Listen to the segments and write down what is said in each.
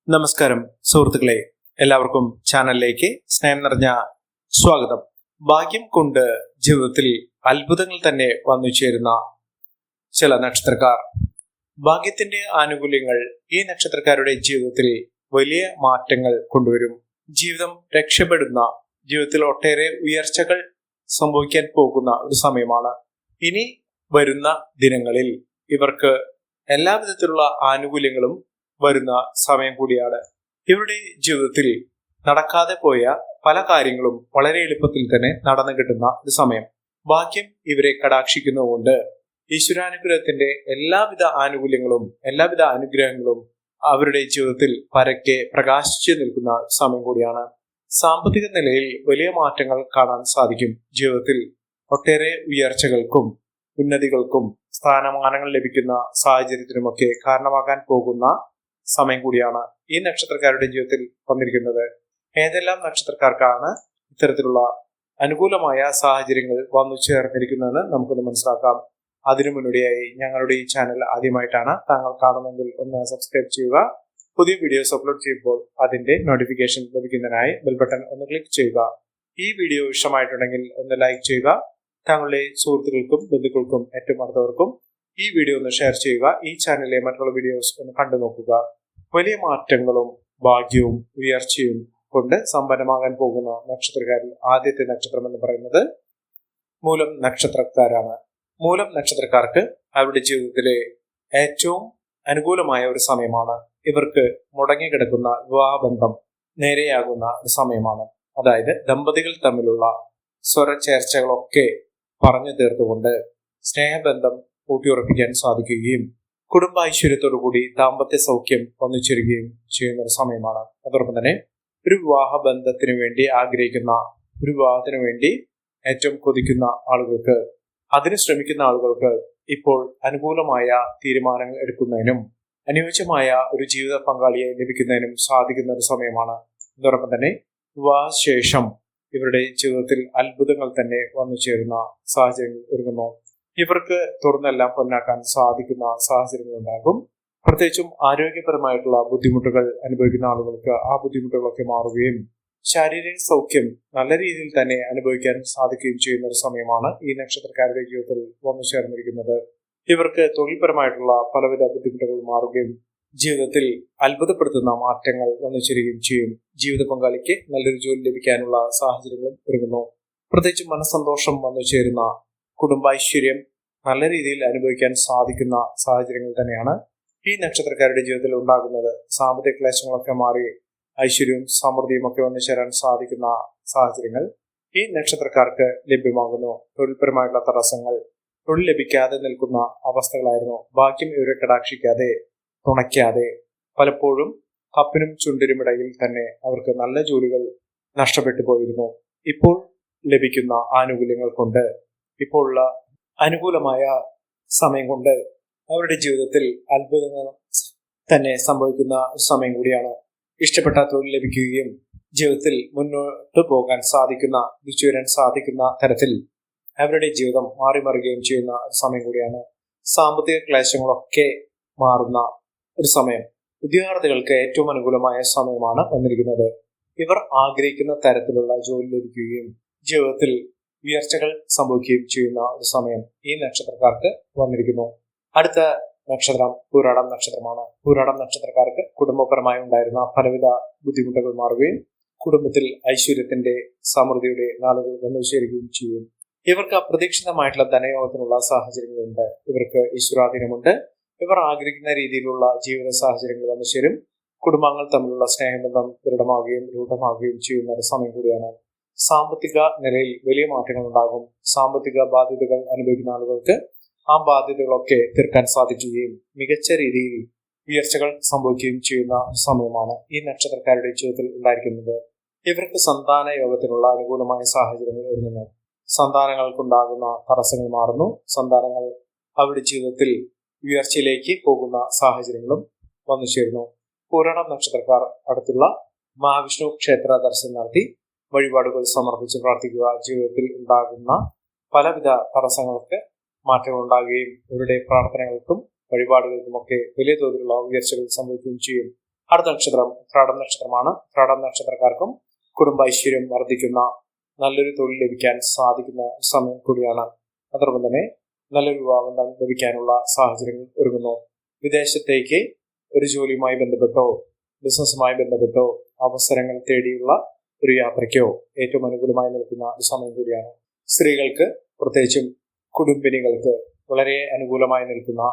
നമസ്കാരം സുഹൃത്തുക്കളെ, എല്ലാവർക്കും ചാനലിലേക്ക് സ്നേഹം നിറഞ്ഞ സ്വാഗതം. ഭാഗ്യം കൊണ്ട് ജീവിതത്തിൽ അത്ഭുതങ്ങൾ തന്നെ വന്നു ചേരുന്ന ചില നക്ഷത്രക്കാർ. ഭാഗ്യത്തിന്റെ ആനുകൂല്യങ്ങൾ ഈ നക്ഷത്രക്കാരുടെ ജീവിതത്തിൽ വലിയ മാറ്റങ്ങൾ കൊണ്ടുവരും. ജീവിതം രക്ഷപ്പെടുന്ന, ജീവിതത്തിൽ ഒട്ടേറെ ഉയർച്ചകൾ സംഭവിക്കാൻ പോകുന്ന ഒരു സമയമാണ്. ഇനി വരുന്ന ദിനങ്ങളിൽ ഇവർക്ക് എല്ലാവിധത്തിലുള്ള ആനുകൂല്യങ്ങളും വരുന്ന സമയം കൂടിയാണ്. ഇവരുടെ ജീവിതത്തിൽ നടക്കാതെ പോയ പല കാര്യങ്ങളും വളരെ എളുപ്പത്തിൽ തന്നെ നടന്നു കിട്ടുന്ന ഒരു സമയം. ഭാഗ്യം ഇവരെ കടാക്ഷിക്കുന്നതുകൊണ്ട് ഈശ്വരാനുഗ്രഹത്തിന്റെ എല്ലാവിധ ആനുകൂല്യങ്ങളും എല്ലാവിധ അനുഗ്രഹങ്ങളും അവരുടെ ജീവിതത്തിൽ പരക്കെ പ്രകാശിച്ചു നിൽക്കുന്ന സമയം കൂടിയാണ്. സാമ്പത്തിക നിലയിൽ വലിയ മാറ്റങ്ങൾ കാണാൻ സാധിക്കും. ജീവിതത്തിൽ ഒട്ടേറെ ഉയർച്ചകൾക്കും ഉന്നതികൾക്കും സ്ഥാനമാനങ്ങൾ ലഭിക്കുന്ന സാഹചര്യത്തിനുമൊക്കെ കാരണമാകാൻ പോകുന്ന സമയം കൂടിയാണ് ഈ നക്ഷത്രക്കാരുടെ ജീവിതത്തിൽ വന്നിരിക്കുന്നത്. ഏതെല്ലാം നക്ഷത്രക്കാർക്കാണ് ഇത്തരത്തിലുള്ള അനുകൂലമായ സാഹചര്യങ്ങൾ വന്നു ചേർന്നിരിക്കുന്നതെന്ന് നമുക്കൊന്ന് മനസ്സിലാക്കാം. അതിനു മുന്നോടിയായി ഞങ്ങളുടെ ഈ ചാനൽ ആദ്യമായിട്ടാണ് താങ്കൾ കാണുന്നതെങ്കിൽ ഒന്ന് സബ്സ്ക്രൈബ് ചെയ്യുക. പുതിയ വീഡിയോസ് അപ്ലോഡ് ചെയ്യുമ്പോൾ അതിന്റെ നോട്ടിഫിക്കേഷൻ ലഭിക്കുന്നതിനായി ബെൽ ബട്ടൺ ഒന്ന് ക്ലിക്ക് ചെയ്യുക. ഈ വീഡിയോ ഇഷ്ടമായിട്ടുണ്ടെങ്കിൽ ഒന്ന് ലൈക്ക് ചെയ്യുക. താങ്കളുടെ സുഹൃത്തുക്കൾക്കും ബന്ധുക്കൾക്കും ഏറ്റവും അടുത്തവർക്കും ഈ വീഡിയോ ഒന്ന് ഷെയർ ചെയ്യുക. ഈ ചാനലിലെ മറ്റുള്ള വീഡിയോസ് ഒന്ന് കണ്ടു നോക്കുക. വലിയ മാറ്റങ്ങളും ഭാഗ്യവും ഉയർച്ചയും കൊണ്ട് സമ്പന്നമാകാൻ പോകുന്ന നക്ഷത്രക്കാരിൽ ആദ്യത്തെ നക്ഷത്രം എന്ന് പറയുന്നത് മൂലം നക്ഷത്രക്കാരാണ്. മൂലം നക്ഷത്രക്കാർക്ക് അവരുടെ ജീവിതത്തിലെ ഏറ്റവും അനുകൂലമായ ഒരു സമയമാണ്. ഇവർക്ക് മുടങ്ങിക്കിടക്കുന്ന വിവാഹബന്ധം നേരെയാകുന്ന ഒരു സമയമാണ്. അതായത് ദമ്പതികൾ തമ്മിലുള്ള സ്വരചേർച്ചകളൊക്കെ പറഞ്ഞു തീർത്തുകൊണ്ട് സ്നേഹബന്ധം ഊട്ടിയുറപ്പിക്കാൻ സാധിക്കുകയും കുടുംബ ഐശ്വര്യത്തോടുകൂടി ദാമ്പത്യ സൗഖ്യം ഒന്നിച്ചേരുകയും ചെയ്യുന്ന ഒരു സമയമാണ്. അതോടൊപ്പം തന്നെ ഒരു വിവാഹ ബന്ധത്തിന് വേണ്ടി ആഗ്രഹിക്കുന്ന, ഒരു വിവാഹത്തിന് വേണ്ടി ഏറ്റവും കൊതിക്കുന്ന ആളുകൾക്ക്, അതിന് ശ്രമിക്കുന്ന ആളുകൾക്ക് ഇപ്പോൾ അനുകൂലമായ തീരുമാനങ്ങൾ എടുക്കുന്നതിനും അനുയോജ്യമായ ഒരു ജീവിത പങ്കാളിയെ ലഭിക്കുന്നതിനും സാധിക്കുന്ന ഒരു സമയമാണ്. അതോടൊപ്പം തന്നെ വിവാഹശേഷം ഇവരുടെ ജീവിതത്തിൽ അത്ഭുതങ്ങൾ തന്നെ വന്നു ചേരുന്ന സാഹചര്യങ്ങൾ ഒരുങ്ങുന്നു. ഇവർക്ക് തുറന്നെല്ലാം പൊന്നാക്കാൻ സാധിക്കുന്ന സാഹചര്യങ്ങൾ ഉണ്ടാകും. പ്രത്യേകിച്ചും ആരോഗ്യപരമായിട്ടുള്ള ബുദ്ധിമുട്ടുകൾ അനുഭവിക്കുന്ന ആളുകൾക്ക് ആ ബുദ്ധിമുട്ടുകളൊക്കെ മാറുകയും ശാരീരിക സൗഖ്യം നല്ല രീതിയിൽ തന്നെ അനുഭവിക്കാൻ സാധിക്കുകയും ചെയ്യുന്ന ഒരു സമയമാണ് ഈ നക്ഷത്രക്കാരുടെ ജീവിതത്തിൽ വന്നു ചേർന്നിരിക്കുന്നത്. ഇവർക്ക് തൊഴിൽപരമായിട്ടുള്ള പലവിധ ബുദ്ധിമുട്ടുകൾ മാറുകയും ജീവിതത്തിൽ അത്ഭുതപ്പെടുത്തുന്ന മാറ്റങ്ങൾ വന്നു ചേരുകയും ചെയ്യും. ജീവിത പങ്കാളിക്ക് നല്ലൊരു ജോലി ലഭിക്കാനുള്ള സാഹചര്യങ്ങളും ഒരുങ്ങുന്നു. പ്രത്യേകിച്ച് മനസ്സന്തോഷം വന്നു ചേരുന്ന, കുടുംബൈശ്വര്യം നല്ല രീതിയിൽ അനുഭവിക്കാൻ സാധിക്കുന്ന സാഹചര്യങ്ങൾ തന്നെയാണ് ഈ നക്ഷത്രക്കാരുടെ ജീവിതത്തിൽ ഉണ്ടാകുന്നത്. സാമ്പത്തിക ക്ലേശങ്ങളൊക്കെ മാറി ഐശ്വര്യവും സമൃദ്ധിയും ഒക്കെ വന്നു ചേരാൻ സാധിക്കുന്ന സാഹചര്യങ്ങൾ ഈ നക്ഷത്രക്കാർക്ക് ലഭ്യമാകുന്നു. തൊഴിൽപരമായിട്ടുള്ള തടസ്സങ്ങൾ, തൊഴിൽ ലഭിക്കാതെ നിൽക്കുന്ന അവസ്ഥകളായിരുന്നു. ഭാഗ്യം ഇവരെ കടാക്ഷിക്കാതെ, തുണയ്ക്കാതെ, പലപ്പോഴും കപ്പിനും ചുണ്ടിനും ഇടയിൽ തന്നെ അവർക്ക് നല്ല ജോലികൾ നഷ്ടപ്പെട്ടു പോയിരുന്നു. ഇപ്പോൾ ലഭിക്കുന്ന ആനുകൂല്യങ്ങൾ കൊണ്ട്, ഇപ്പോഴുള്ള അനുകൂലമായ സമയം കൊണ്ട് അവരുടെ ജീവിതത്തിൽ അത്ഭുതങ്ങൾ തന്നെ സംഭവിക്കുന്ന സമയം കൂടിയാണ്. ഇഷ്ടപ്പെട്ട തൊഴിൽ ലഭിക്കുകയും ജീവിതത്തിൽ മുന്നോട്ട് പോകാൻ സാധിക്കുന്ന, തിരിച്ചുവരാൻ സാധിക്കുന്ന തരത്തിൽ അവരുടെ ജീവിതം മാറിമറിയുകയും ചെയ്യുന്ന ഒരു സമയം കൂടിയാണ്. സാമ്പത്തിക ക്ലേശങ്ങളൊക്കെ മാറുന്ന ഒരു സമയം. ഉദ്യോഗാർത്ഥികൾക്ക് ഏറ്റവും അനുകൂലമായ സമയമാണ് വന്നിരിക്കുന്നത്. ഇവർ ആഗ്രഹിക്കുന്ന തരത്തിലുള്ള ജോലി ലഭിക്കുകയും ജീവിതത്തിൽ ഉയർച്ചകൾ സംഭവിക്കുകയും ചെയ്യുന്ന ഒരു സമയം ഈ നക്ഷത്രക്കാർക്ക് വന്നിരിക്കുന്നു. അടുത്ത നക്ഷത്രം പൂരാടം നക്ഷത്രമാണ്. പൂരാടം നക്ഷത്രക്കാർക്ക് കുടുംബപരമായി ഉണ്ടായിരുന്ന പലവിധ ബുദ്ധിമുട്ടുകൾ മാറുകയും കുടുംബത്തിൽ ഐശ്വര്യത്തിന്റെ സമൃദ്ധിയുടെ നാളുകൾ വന്നു ചേരുകയും ചെയ്യും. ഇവർക്ക് അപ്രതീക്ഷിതമായിട്ടുള്ള ധനയോഗത്തിനുള്ള സാഹചര്യങ്ങളുണ്ട്. ഇവർക്ക് ഈശ്വരാധീനമുണ്ട്. ഇവർ ആഗ്രഹിക്കുന്ന രീതിയിലുള്ള ജീവിത സാഹചര്യങ്ങൾ വന്നു ചേരും. കുടുംബാംഗങ്ങൾ തമ്മിലുള്ള സ്നേഹബന്ധം ദൃഢമാവുകയും രൂഢമാവുകയും ചെയ്യുന്ന ഒരു സമയം കൂടിയാണ്. സാമ്പത്തിക നിലയിൽ വലിയ മാറ്റങ്ങൾ ഉണ്ടാകും. സാമ്പത്തിക ബാധ്യതകൾ അനുഭവിക്കുന്ന ആളുകൾക്ക് ആ ബാധ്യതകളൊക്കെ തീർക്കാൻ സാധിക്കുകയും മികച്ച രീതിയിൽ ഉയർച്ചകൾ സംഭവിക്കുകയും ചെയ്യുന്ന സമയമാണ് ഈ നക്ഷത്രക്കാരുടെ ജീവിതത്തിൽ ഉണ്ടായിരിക്കുന്നത്. ഇവർക്ക് സന്താന യോഗത്തിനുള്ള അനുകൂലമായ സാഹചര്യങ്ങൾ ഒരുങ്ങുന്നു. സന്താനങ്ങൾക്കുണ്ടാകുന്ന തടസ്സങ്ങൾ മാറുന്നു. സന്താനങ്ങൾ അവരുടെ ജീവിതത്തിൽ ഉയർച്ചയിലേക്ക് പോകുന്ന സാഹചര്യങ്ങളും വന്നു ചേരുന്നു. പൂരാടം നക്ഷത്രക്കാർ അടുത്തുള്ള മഹാവിഷ്ണു ക്ഷേത്ര ദർശനം നടത്തി വഴിപാടുകൾ സമർപ്പിച്ച് പ്രാർത്ഥിക്കുക. ജീവിതത്തിൽ ഉണ്ടാകുന്ന പലവിധ തടസ്സങ്ങൾക്ക് മാറ്റങ്ങൾ ഉണ്ടാകുകയും ഇവരുടെ പ്രാർത്ഥനകൾക്കും വഴിപാടുകൾക്കുമൊക്കെ വലിയ തോതിലുള്ള ഉയർച്ചകൾ സംഭവിക്കുകയും ചെയ്യും. അടുത്ത നക്ഷത്രം ഉത്രാടം നക്ഷത്രമാണ്. ഉത്രാടം നക്ഷത്രക്കാർക്കും കുടുംബ ഐശ്വര്യം വർദ്ധിക്കുന്ന നല്ലൊരു തൊഴിൽ ലഭിക്കാൻ സാധിക്കുന്ന സമയം കൂടിയാണ്. അതോടൊപ്പം തന്നെ നല്ലൊരു വിവാഹം ലഭിക്കാനുള്ള സാഹചര്യങ്ങൾ ഒരുങ്ങുന്നു. വിദേശത്തേക്ക് ഒരു ജോലിയുമായി ബന്ധപ്പെട്ടോ ബിസിനസ്സുമായി ബന്ധപ്പെട്ടോ അവസരങ്ങൾ തേടിയുള്ള ഒരു യാത്രയ്ക്കോ ഏറ്റവും അനുകൂലമായി നിൽക്കുന്ന ഒരു സമയം കൂടിയാണ്. സ്ത്രീകൾക്ക് പ്രത്യേകിച്ചും കുടുംബിനികൾക്ക് വളരെ അനുകൂലമായി നിൽക്കുന്ന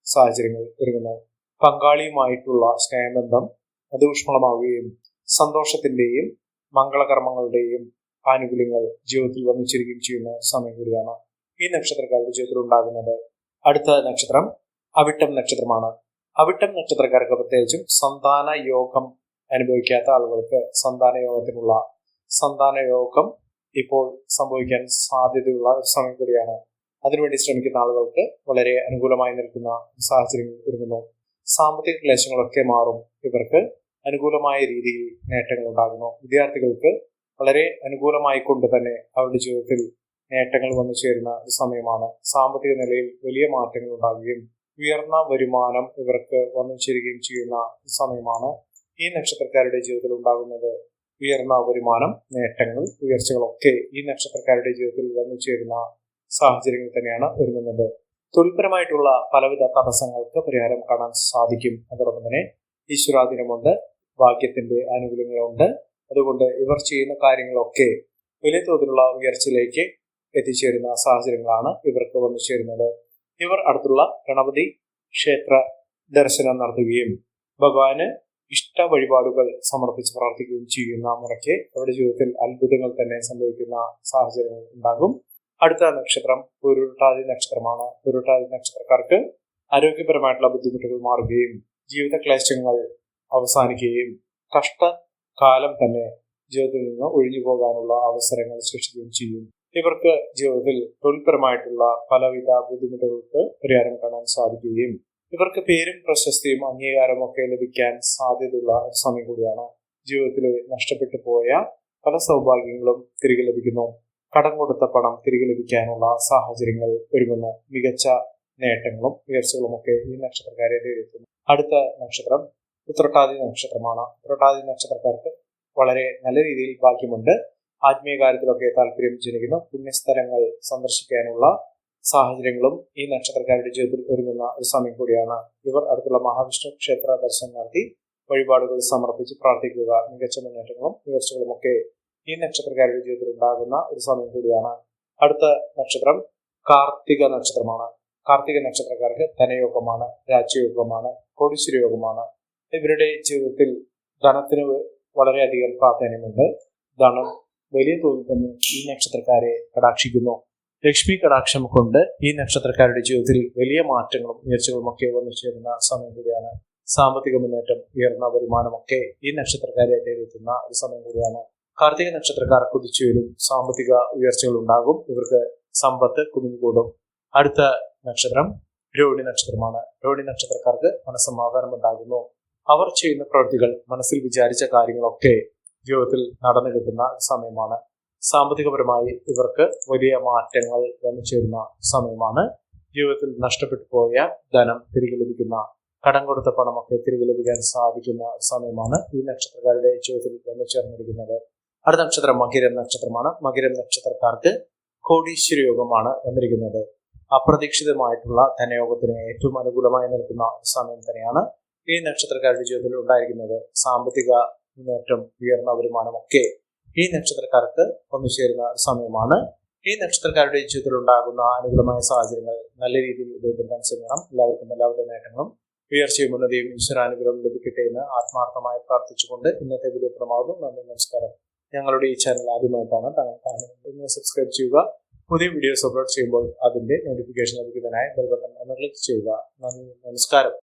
സാഹചര്യങ്ങൾ ഒരുങ്ങുന്നു. പങ്കാളിയുമായിട്ടുള്ള സ്നേഹബന്ധം അത് ഊഷ്മളമാവുകയും സന്തോഷത്തിന്റെയും മംഗളകർമ്മങ്ങളുടെയും ആനുകൂല്യങ്ങൾ ജീവിതത്തിൽ വന്നു ചേരുകയും ചെയ്യുന്ന സമയം കൂടിയാണ് ഈ നക്ഷത്രക്കാരുടെ ജീവിതത്തിൽ ഉണ്ടാകുന്നത്. അടുത്ത നക്ഷത്രം അവിട്ടം നക്ഷത്രമാണ്. അവിട്ടം നക്ഷത്രക്കാർക്ക് പ്രത്യേകിച്ചും സന്താന യോഗം അനുഭവിക്കാത്ത ആളുകൾക്ക് സന്താന യോഗം ഇപ്പോൾ സംഭവിക്കാൻ സാധ്യതയുള്ള ഒരു സമയം കൂടിയാണ്. അതിനുവേണ്ടി ശ്രമിക്കുന്ന ആളുകൾക്ക് വളരെ അനുകൂലമായി നിൽക്കുന്ന സാഹചര്യങ്ങൾ ഒരുങ്ങുന്നു. സാമ്പത്തിക ക്ലേശങ്ങളൊക്കെ മാറും. ഇവർക്ക് അനുകൂലമായ രീതിയിൽ നേട്ടങ്ങൾ ഉണ്ടാകുന്നു. വിദ്യാർത്ഥികൾക്ക് വളരെ അനുകൂലമായി കൊണ്ട് തന്നെ അവരുടെ ജീവിതത്തിൽ നേട്ടങ്ങൾ വന്നു ചേരുന്ന ഒരു സമയമാണ്. സാമ്പത്തിക നിലയിൽ വലിയ മാറ്റങ്ങൾ ഉണ്ടാകുകയും ഉയർന്ന വരുമാനം ഇവർക്ക് വന്നു ചേരുകയും ചെയ്യുന്ന സമയമാണ് ഈ നക്ഷത്രക്കാരുടെ ജീവിതത്തിൽ ഉണ്ടാകുന്നത്. ഉയർന്ന വരുമാനം, നേട്ടങ്ങൾ, ഉയർച്ചകളൊക്കെ ഈ നക്ഷത്രക്കാരുടെ ജീവിതത്തിൽ വന്നു ചേരുന്ന സാഹചര്യങ്ങൾ തന്നെയാണ് ഒരുങ്ങുന്നത്. തൊഴിൽപരമായിട്ടുള്ള പലവിധ തടസ്സങ്ങൾക്ക് പരിഹാരം കാണാൻ സാധിക്കും. അതോടൊപ്പം തന്നെ ഈശ്വരാധീനമുണ്ട്, ഭാഗ്യത്തിന്റെ ആനുകൂല്യങ്ങളുണ്ട്. അതുകൊണ്ട് ഇവർ ചെയ്യുന്ന കാര്യങ്ങളൊക്കെ വലിയ തോതിലുള്ള ഉയർച്ചയിലേക്ക് എത്തിച്ചേരുന്ന സാഹചര്യങ്ങളാണ് ഇവർക്ക് വന്നു ചേരുന്നത്. ഇവർ അടുത്തുള്ള ഗണപതി ക്ഷേത്ര ദർശനം നടത്തുകയും ഭഗവാന് ഇഷ്ട വഴിപാടുകൾ സമർപ്പിച്ച് പ്രാർത്ഥിക്കുകയും ചെയ്യുന്ന മുറയ്ക്ക് അവരുടെ ജീവിതത്തിൽ അത്ഭുതങ്ങൾ തന്നെ സംഭവിക്കുന്ന സാഹചര്യങ്ങൾ ഉണ്ടാകും. അടുത്ത നക്ഷത്രം പൂരുരുട്ടാതി നക്ഷത്രമാണ്. പൂരുരുട്ടാതി നക്ഷത്രക്കാർക്ക് ആരോഗ്യപരമായിട്ടുള്ള ബുദ്ധിമുട്ടുകൾ മാറുകയും ജീവിത ക്ലേശങ്ങൾ അവസാനിക്കുകയും കഷ്ടകാലം തന്നെ ജീവിതത്തിൽ നിന്ന് ഒഴിഞ്ഞു പോകാനുള്ള അവസരങ്ങൾ സൃഷ്ടിക്കുകയും ചെയ്യും. ഇവർക്ക് ജീവിതത്തിൽ തൊഴിൽപരമായിട്ടുള്ള പലവിധ ബുദ്ധിമുട്ടുകൾക്ക് പരിഹാരം കാണാൻ സാധിക്കുകയും ഇവർക്ക് പേരും പ്രശസ്തിയും അംഗീകാരവും ഒക്കെ ലഭിക്കാൻ സാധ്യതയുള്ള ഒരു സമയം കൂടിയാണ്. ജീവിതത്തിൽ നഷ്ടപ്പെട്ടു പോയ പല സൗഭാഗ്യങ്ങളും തിരികെ ലഭിക്കുന്നു. കടം കൊടുത്ത പണം തിരികെ ലഭിക്കാനുള്ള സാഹചര്യങ്ങൾ ഒരുങ്ങുന്നു. മികച്ച നേട്ടങ്ങളും ഉയർച്ചകളും ഒക്കെ ഈ നക്ഷത്രക്കാരെ നേരിടുന്നു. അടുത്ത നക്ഷത്രം ഉത്രട്ടാതി നക്ഷത്രമാണ്. ഉത്രട്ടാതി നക്ഷത്രക്കാർക്ക് വളരെ നല്ല രീതിയിൽ ഭാഗ്യമുണ്ട്. ആത്മീയ കാര്യത്തിലൊക്കെ താല്പര്യം ജനിക്കുന്നു. പുണ്യസ്ഥലങ്ങൾ സന്ദർശിക്കാനുള്ള സാഹചര്യങ്ങളും ഈ നക്ഷത്രക്കാരുടെ ജീവിതത്തിൽ ഒരുങ്ങുന്ന ഒരു സമയം കൂടിയാണ്. ഇവർ അടുത്തുള്ള മഹാവിഷ്ണു ക്ഷേത്ര ദർശനം നടത്തി വഴിപാടുകൾ സമർപ്പിച്ച് പ്രാർത്ഥിക്കുക. മികച്ച മുന്നേറ്റങ്ങളും ഉയർച്ചകളും ഒക്കെ ഈ നക്ഷത്രക്കാരുടെ ജീവിതത്തിൽ ഉണ്ടാകുന്ന ഒരു സമയം കൂടിയാണ്. അടുത്ത നക്ഷത്രം കാർത്തിക നക്ഷത്രമാണ്. കാർത്തിക നക്ഷത്രക്കാർക്ക് ധനയോഗമാണ്, രാജ്യയോഗമാണ്, കോടീശ്വര യോഗമാണ്. ഇവരുടെ ജീവിതത്തിൽ ധനത്തിന് വളരെയധികം പ്രാധാന്യമുണ്ട്. ധനം വലിയ തോതിൽ തന്നെ ഈ നക്ഷത്രക്കാരെ കടാക്ഷിക്കുന്നു. ലക്ഷ്മി കടാക്ഷം കൊണ്ട് ഈ നക്ഷത്രക്കാരുടെ ജീവിതത്തിൽ വലിയ മാറ്റങ്ങളും ഉയർച്ചകളും ഒക്കെ വന്നു ചേരുന്ന സമയം കൂടിയാണ്. സാമ്പത്തിക മുന്നേറ്റം, ഉയർന്ന വരുമാനമൊക്കെ ഈ നക്ഷത്രക്കാരെ തേടിയെത്തുന്ന ഒരു സമയം കൂടിയാണ്. കാർത്തിക നക്ഷത്രക്കാർ കുതിച്ചുവരും. സാമ്പത്തിക ഉയർച്ചകൾ ഉണ്ടാകും. ഇവർക്ക് സമ്പത്ത് കുമിഞ്ഞുകൂടും. അടുത്ത നക്ഷത്രം രോഹിണി നക്ഷത്രമാണ്. രോഹിണി നക്ഷത്രക്കാർക്ക് മനസ്സമാധാനം ഉണ്ടാകുന്നു. അവർ ചെയ്യുന്ന പ്രവൃത്തികൾ, മനസ്സിൽ വിചാരിച്ച കാര്യങ്ങളൊക്കെ ജീവിതത്തിൽ നടന്നു കിട്ടുന്ന സമയമാണ്. സാമ്പത്തികപരമായി ഇവർക്ക് വലിയ മാറ്റങ്ങൾ വന്നു ചേരുന്ന സമയമാണ്. ജീവിതത്തിൽ നഷ്ടപ്പെട്ടു പോയ ധനം തിരികെ ലഭിക്കുന്ന, കടം കൊടുത്ത പണമൊക്കെ തിരികെ ലഭിക്കാൻ സാധിക്കുന്ന സമയമാണ് ഈ നക്ഷത്രക്കാരുടെ ജീവിതത്തിൽ വന്നു ചേർന്നിരിക്കുന്നത്. അടുത്ത നക്ഷത്രം മകരം നക്ഷത്രമാണ്. മകരം നക്ഷത്രക്കാർക്ക് കോടീശ്വര യോഗമാണ് വന്നിരിക്കുന്നത്. അപ്രതീക്ഷിതമായിട്ടുള്ള ധനയോഗത്തിന് ഏറ്റവും അനുകൂലമായി നിൽക്കുന്ന സമയം തന്നെയാണ് ഈ നക്ഷത്രക്കാരുടെ ജീവിതത്തിൽ ഉണ്ടായിരിക്കുന്നത്. സാമ്പത്തിക മുന്നേറ്റം, ഉയർന്ന വരുമാനമൊക്കെ ഈ നക്ഷത്രക്കാർക്ക് ഒന്നുചേരുന്ന സമയമാണ്. ഈ നക്ഷത്രക്കാരുടെ ജീവിതത്തിൽ ഉണ്ടാകുന്ന അനുകൂലമായ സാഹചര്യങ്ങൾ നല്ല രീതിയിൽ ഉപയോഗപ്പെടുത്താൻ ശ്രമിക്കണം. എല്ലാവർക്കും എല്ലാവിധ നേട്ടങ്ങളും ഉയർച്ചയും ഉന്നതിയും ഈശ്വരാനുഗ്രഹം ലഭിക്കട്ടെ എന്ന് ആത്മാർത്ഥമായി പ്രാർത്ഥിച്ചുകൊണ്ട് ഇന്നത്തെ വീഡിയോ പ്രമാദം. നന്ദി, നമസ്കാരം. ഞങ്ങളുടെ ഈ ചാനൽ ആദ്യമായിട്ടാണ് താങ്കൾ കാണുന്നത്, സബ്സ്ക്രൈബ് ചെയ്യുക. പുതിയ വീഡിയോസ് അപ്ലോഡ് ചെയ്യുമ്പോൾ അതിന്റെ നോട്ടിഫിക്കേഷൻ ലഭിക്കുന്നതിനായി ബെൽ ബട്ടൺ ഒന്ന് ക്ലിക്ക് ചെയ്യുക. നന്ദി, നമസ്കാരം.